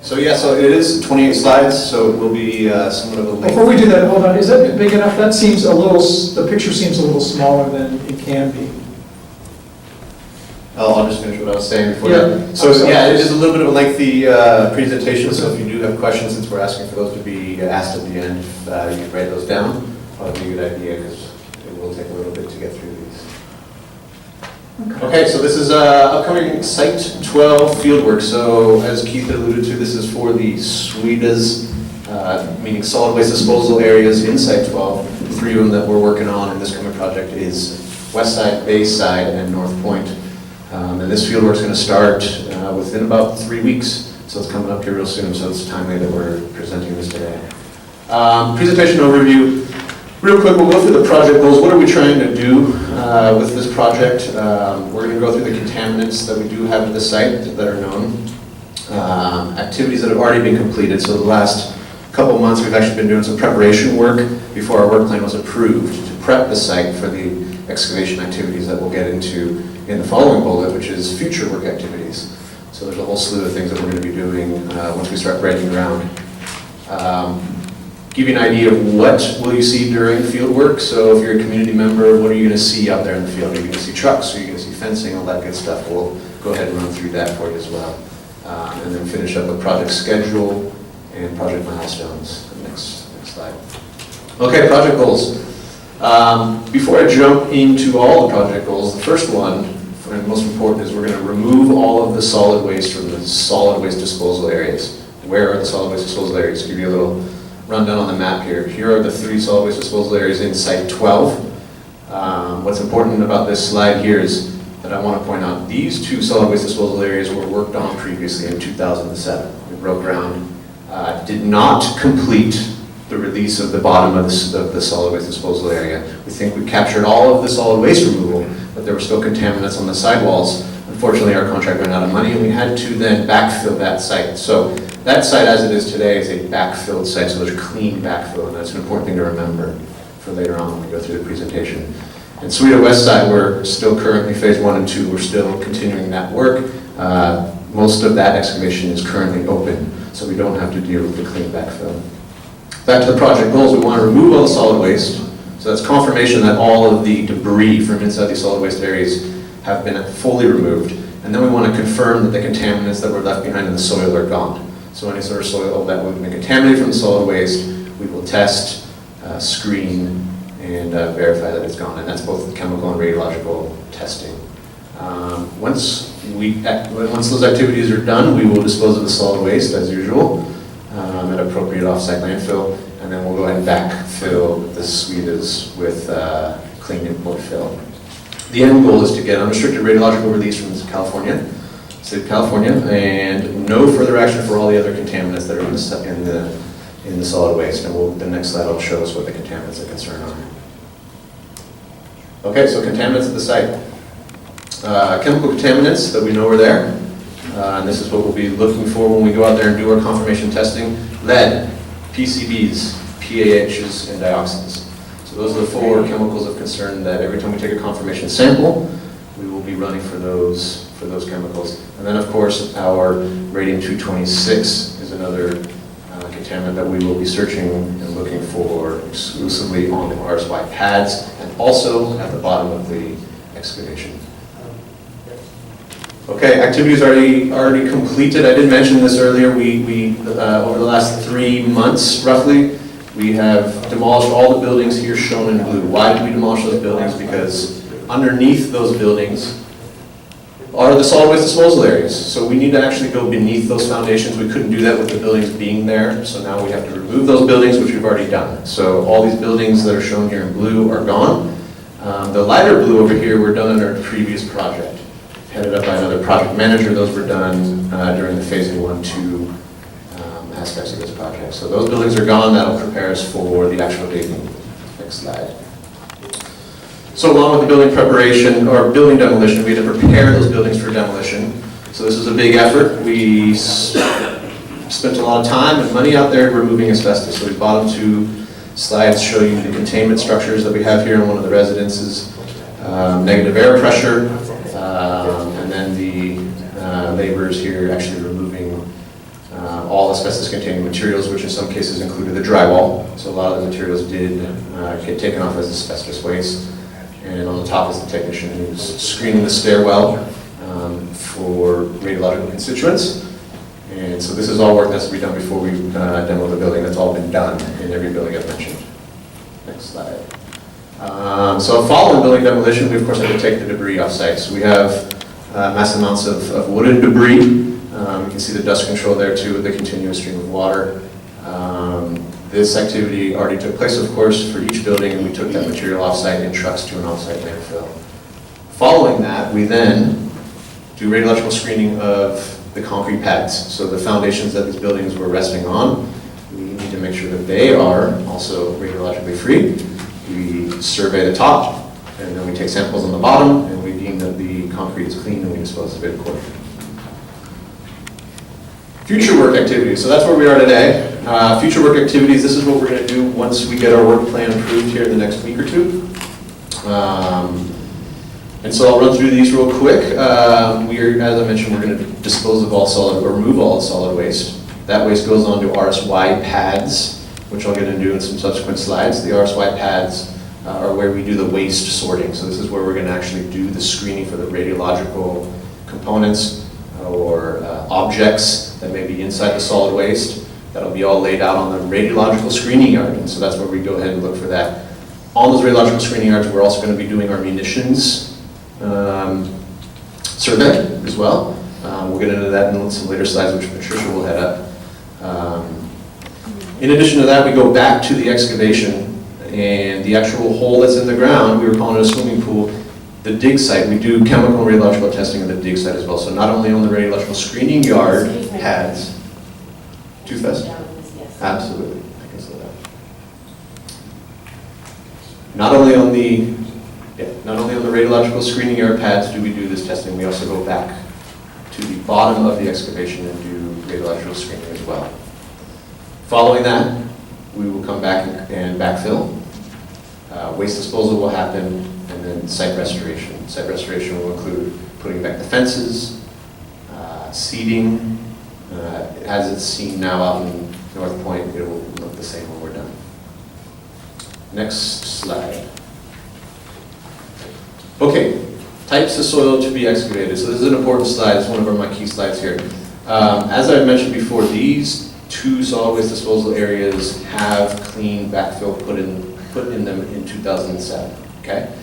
So yeah, so it is 28 slides, so it will be somewhat of a length. Before we do that, hold on, is that big enough? That seems a little, the picture seems a little smaller than it can be. I'll just finish what I was saying before Yeah. that. So yeah, it is a little bit of a lengthy presentation, so if you do have questions, since we're asking for those to be asked at the end, if you can write those down, probably be a good idea, because it will take a little bit to get through these. Okay, so this is upcoming Site 12 fieldwork. So as Keith alluded to, this is for the SWEDAs, meaning solid waste disposal areas in Site 12. The three of them that we're working on in this coming project is West Side, Bay Side, and North Point. And this fieldwork is going to start within about 3 weeks. So it's coming up here real soon, so it's timely that we're presenting this today. Presentation overview. Real quick, we'll go through the project goals. What are we trying to do with this project? We're going to go through the contaminants that we do have at the site that are known. Activities that have already been completed. So the last couple of months we've actually been doing some preparation work before our work plan was approved to prep the site for the excavation activities that we'll get into in the following bullet, which is future work activities. So there's a whole slew of things that we're going to be doing once we start breaking ground. Give you an idea of what will you see during field work. So if you're a community member, what are you going to see out there in the field? Are you going to see trucks? Are you going to see fencing? All that good stuff. We'll go ahead and run through that for you as well. And then finish up with project schedule and project milestones. Next slide. Okay, project goals. Before I jump into all the project goals, the first one, and most important, is we're going to remove all of the solid waste from the solid waste disposal areas. Where are the solid waste disposal areas? Give you a little rundown on the map here. Here are the 3 solid waste disposal areas in Site 12. What's important about this slide here is that I want to point out these 2 solid waste disposal areas were worked on previously in 2007. We broke ground, did not complete the release of the bottom of the solid waste disposal area. We think we captured all of the solid waste removal, but there were still contaminants on the sidewalls. Unfortunately, our contract ran out of money, and we had to then backfill that site. So that site, as it is today, is a backfilled site, so there's clean backfill, and that's an important thing to remember for later on when we go through the presentation. And Sweden West Side, we're still currently phase 1 and 2. We're still continuing that work. Most of that excavation is currently open, so we don't have to deal with the clean backfill. Back to the project goals, we want to remove all the solid waste. So that's confirmation that all of the debris from inside these solid waste areas have been fully removed. And then we want to confirm that the contaminants that were left behind in the soil are gone. So any sort of soil that would have been contaminated from the solid waste, we will test, screen, and verify that it's gone. And that's both chemical and radiological testing. Once those activities are done, we will dispose of the solid waste as usual at appropriate offsite landfill, and then we'll go ahead and backfill the SWEDAs with clean import fill. The end goal is to get unrestricted radiological release from California, State of California, and no further action for all the other contaminants that are in the solid waste. And the next slide will show us what the contaminants of concern are. Okay, so contaminants at the site. Chemical contaminants that we know are there. And this is what we'll be looking for when we go out there and do our confirmation testing. Lead, PCBs, PAHs, and dioxins. So those are the 4 chemicals of concern that every time we take a confirmation sample, we will be running for those chemicals. And then of course our radium-226 is another contaminant that we will be searching and looking for exclusively on the RSY pads and also at the bottom of the excavation. Okay, activities already completed. I did mention this earlier. We over the last 3 months, roughly, we have demolished all the buildings here shown in blue. Why did we demolish those buildings? Because underneath those buildings are the solid waste disposal areas. So we need to actually go beneath those foundations. We couldn't do that with the buildings being there. So now we have to remove those buildings, which we've already done. So all these buildings that are shown here in blue are gone. The lighter blue over here were done under a previous project, headed up by another project manager. Those were done during the phase 1, 2 aspects of this project. So those buildings are gone. That'll prepare us for the actual digging. Next slide. So along with the building preparation or building demolition, we had to prepare those buildings for demolition. So this was a big effort. We spent a lot of time and money out there removing asbestos. So the bottom 2 slides show you the containment structures that we have here in one of the residences. Negative air pressure, and then the laborers here actually removing all asbestos-containing materials, which in some cases included the drywall. So a lot of the materials did get taken off as asbestos waste. And on the top is the technician who's screening the stairwell for radiological constituents. And so this is all work that's to be done before we demo the building. That's all been done in every building I've mentioned. Next slide. So following building demolition, we of course have to take the debris off site. So we have mass amounts of wooden debris. You can see the dust control there too, with the continuous stream of water. This activity already took place, of course, for each building, and we took that material off-site in trucks to an off-site landfill. Following that, we then do radiological screening of the concrete pads. So the foundations that these buildings were resting on, we need to make sure that they are also radiologically free. We survey the top, and then we take samples on the bottom, and we deem that the concrete is clean, and we dispose of it accordingly. Future work activities, so that's where we are today. Future work activities, this is what we're going to do once we get our work plan approved here in the next week or two. And so I'll run through these real quick. As I mentioned, we're going to dispose of all solid, or remove all solid waste. That waste goes on to RSY pads, which I'll get into in some subsequent slides. The RSY pads are where we do the waste sorting. So this is where we're going to actually do the screening for the radiological components or objects that may be inside the solid waste. That'll be all laid out on the radiological screening yard, and so that's where we go ahead and look for that. On those radiological screening yards, we're also going to be doing our munitions survey as well. We'll get into that in some later slides, which Patricia will head up. In addition to that, we go back to the excavation, and the actual hole that's in the ground, we were calling it a swimming pool. The dig site, we do chemical radiological testing of the dig site as well. So not only on the radiological screening yard pads. Too fast? Yes. Absolutely. I can slow down. Not only on the radiological screening yard pads do we do this testing, we also go back to the bottom of the excavation and do radiological screening as well. Following that, we will come back and backfill. Waste disposal will happen, and then site restoration. Site restoration will include putting back the fences, seeding. As it's seen now out in North Point, it will look the same when we're done. Next slide. Okay, types of soil to be excavated. So this is an important slide. It's one of my key slides here. As I mentioned before, these two solid waste disposal areas have clean backfill put in them in 2007. Okay,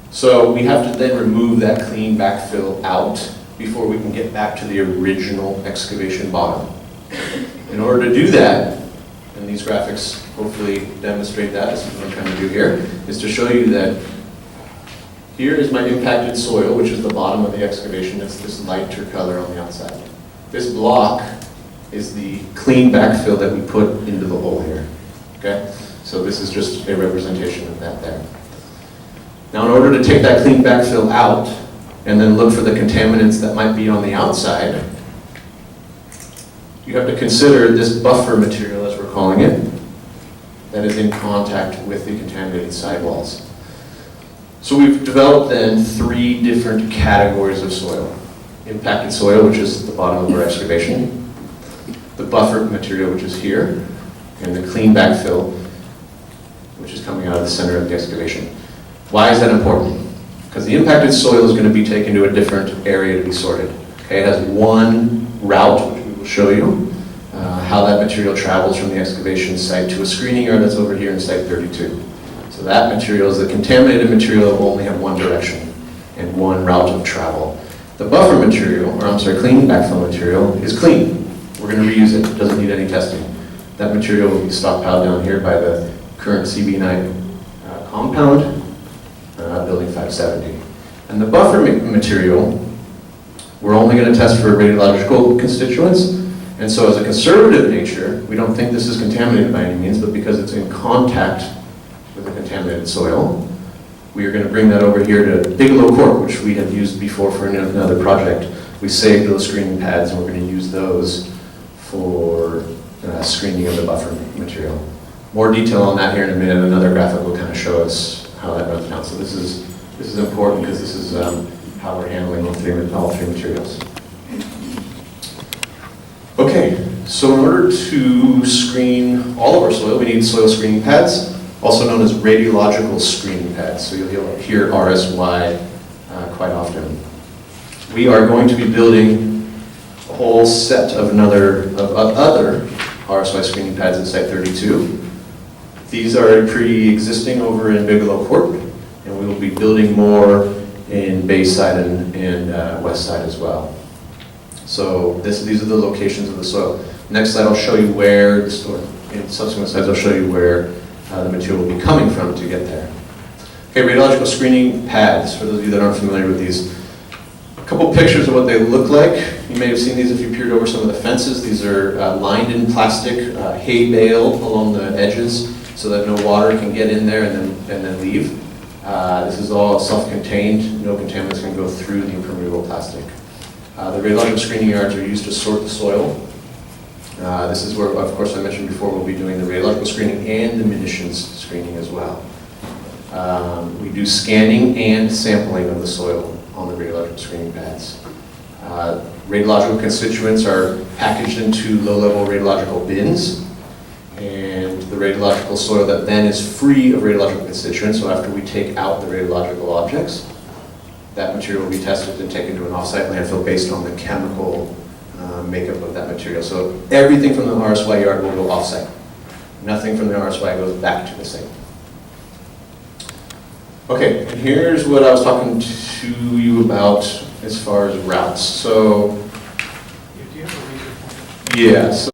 so we have to then remove that clean backfill out before we can get back to the original excavation bottom. In order to do that, and these graphics hopefully demonstrate that, this is what I'm trying to do here, is to show you that here is my impacted soil, which is the bottom of the excavation. It's this lighter color on the outside. This block is the clean backfill that we put into the hole here. Okay? So this is just a representation of that there. Now in order to take that clean backfill out and then look for the contaminants that might be on the outside, you have to consider this buffer material, as we're calling it, that is in contact with the contaminated sidewalls. So we've developed then 3 different categories of soil. Impacted soil, which is the bottom of our excavation, the buffer material, which is here, and the clean backfill, which is coming out of the center of the excavation. Why is that important? Because the impacted soil is going to be taken to a different area to be sorted. Okay, it has one route, which we will show you, how that material travels from the excavation site to a screening yard that's over here in site 32. So that material is the contaminated material that will only have one direction and one route of travel. The buffer material, or I'm sorry, clean backfill material, is clean. We're going to reuse it. It doesn't need any testing. That material will be stockpiled down here by the current CB9 compound, building 570. And the buffer material, we're only going to test for radiological constituents. And so as a conservative nature, we don't think this is contaminated by any means, but because it's in contact with the contaminated soil, we are going to bring that over here to Bigelow Court, which we have used before for another project. We saved those screening pads, and we're going to use those for screening of the buffer material. More detail on that here in a minute. Another graphic will kind of show us how that runs down. So this is important because this is how we're handling all three materials. Okay, So in order to screen all of our soil, we need soil screening pads, also known as radiological screening pads. So you'll hear RSY quite often. We are going to be building a whole set of other RSY screening pads in Site 32. These are pre-existing over in Bigelow Court, and we will be building more in Bayside and West Side as well. So these are the locations of the soil. Next slide, I'll show you where the soil, in subsequent slides, I'll show you where the material will be coming from to get there. Okay, radiological screening pads, for those of you that aren't familiar with these. A couple pictures of what they look like. You may have seen these if you peered over some of the fences. These are lined in plastic hay bale along the edges so that no water can get in there and then leave. This is all self-contained. No contaminants can go through the impermeable plastic. The radiological screening yards are used to sort the soil. This is where, of course, I mentioned before, we'll be doing the radiological screening and the munitions screening as well. We do scanning and sampling of the soil on the radiological screening pads. Radiological constituents are packaged into low-level radiological bins, and the radiological soil that then is free of radiological constituents, so after we take out the radiological objects, that material will be tested and taken to an off-site landfill based on the chemical makeup of that material. So everything from the RSY yard will go off-site. Nothing from the RSY goes back to the site. Okay, and here's what I was talking to you about as far as routes. So, yeah.